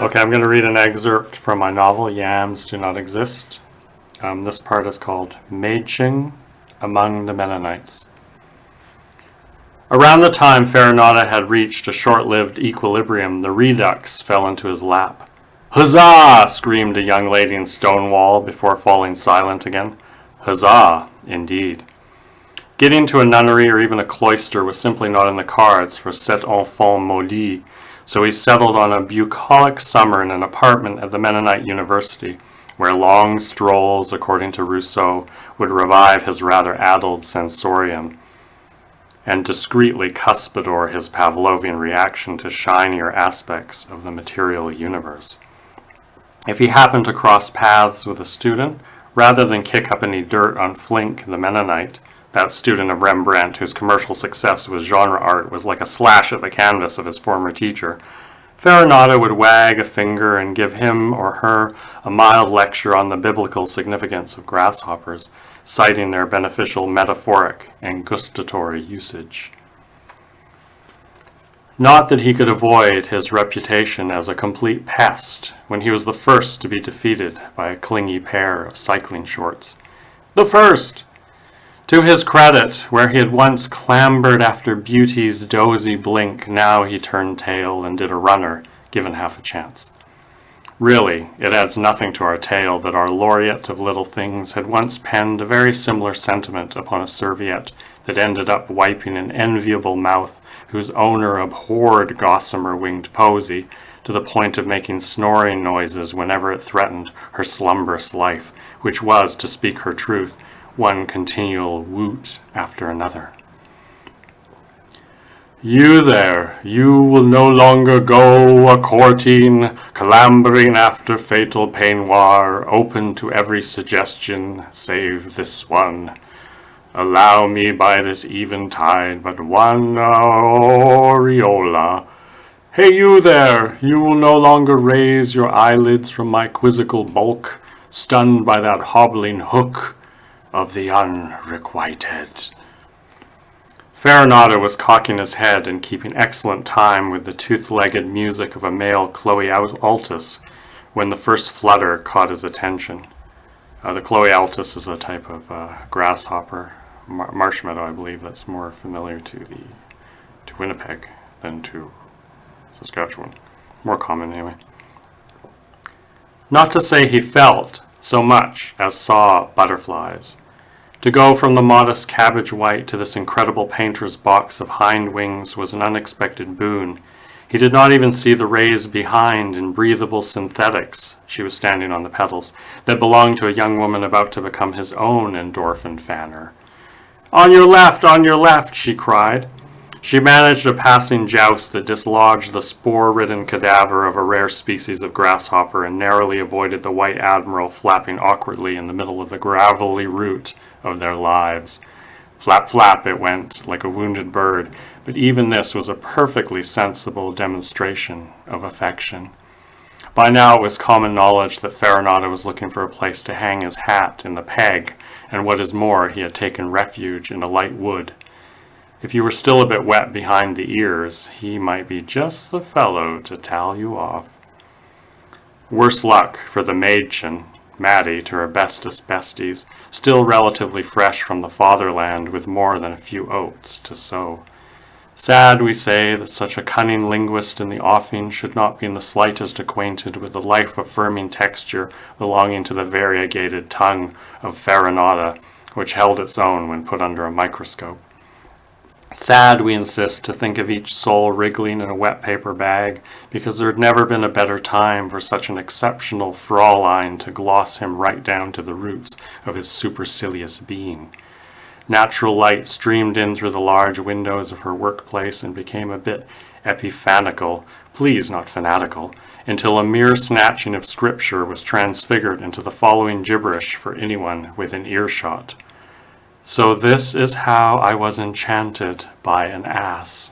Okay, I'm going to read an excerpt from my novel, Yams Do Not Exist. This part is called Mädchen Among the Mennonites. Around the time Farinata had reached a short-lived equilibrium, the redux fell into his lap. "Huzzah!" screamed a young lady in Stonewall before falling silent again. Huzzah, indeed. Getting to a nunnery or even a cloister was simply not in the cards for cet enfant maudit, so he settled on a bucolic summer in an apartment at the Mennonite University, where long strolls, according to Rousseau, would revive his rather addled sensorium and discreetly cuspidor his Pavlovian reaction to shinier aspects of the material universe. If he happened to cross paths with a student, rather than kick up any dirt on Flink the Mennonite, that student of Rembrandt whose commercial success with genre art was like a slash at the canvas of his former teacher, Farinata would wag a finger and give him or her a mild lecture on the biblical significance of grasshoppers, citing their beneficial metaphoric and gustatory usage. Not that he could avoid his reputation as a complete pest when he was the first to be defeated by a clingy pair of cycling shorts. The first! To his credit, where he had once clambered after beauty's dozy blink, now he turned tail and did a runner, given half a chance. Really, it adds nothing to our tale that our laureate of little things had once penned a very similar sentiment upon a serviette that ended up wiping an enviable mouth whose owner abhorred gossamer-winged posy to the point of making snoring noises whenever it threatened her slumberous life, which was, to speak her truth, one continual woot after another. "You there, you will no longer go a-courting, clambering after fatal peignoir, open to every suggestion, save this one. Allow me by this eventide but one aureola. Hey, you there, you will no longer raise your eyelids from my quizzical bulk, stunned by that hobbling hook of the unrequited." Farinata was cocking his head and keeping excellent time with the tooth-legged music of a male Chloe altus when the first flutter caught his attention. The Chloe altus is a type of grasshopper, marshmallow, I believe, that's more familiar to Winnipeg than to Saskatchewan. More common, anyway. Not to say he felt so much as saw butterflies. To go from the modest cabbage white to this incredible painter's box of hind wings was an unexpected boon. He did not even see the rays behind in breathable synthetics, she was standing on the petals, that belonged to a young woman about to become his own endorphin fanner. On your left, she cried. She managed a passing joust that dislodged the spore-ridden cadaver of a rare species of grasshopper and narrowly avoided the white admiral flapping awkwardly in the middle of the gravelly route of their lives. Flap, flap it went, like a wounded bird, but even this was a perfectly sensible demonstration of affection. By now it was common knowledge that Farinata was looking for a place to hang his hat in the peg, and what is more, he had taken refuge in a light wood. If you were still a bit wet behind the ears, he might be just the fellow to towel you off. Worse luck for the Mädchen, Maddie to her bestest besties, still relatively fresh from the fatherland with more than a few oats to sow. Sad, we say, that such a cunning linguist in the offing should not be in the slightest acquainted with the life-affirming texture belonging to the variegated tongue of Farinata, which held its own when put under a microscope. Sad, we insist, to think of each soul wriggling in a wet paper bag, because there had never been a better time for such an exceptional Fraulein to gloss him right down to the roots of his supercilious being. Natural light streamed in through the large windows of her workplace and became a bit epiphanical, please not fanatical, until a mere snatching of scripture was transfigured into the following gibberish for anyone within earshot. "So this is how I was enchanted by an ass."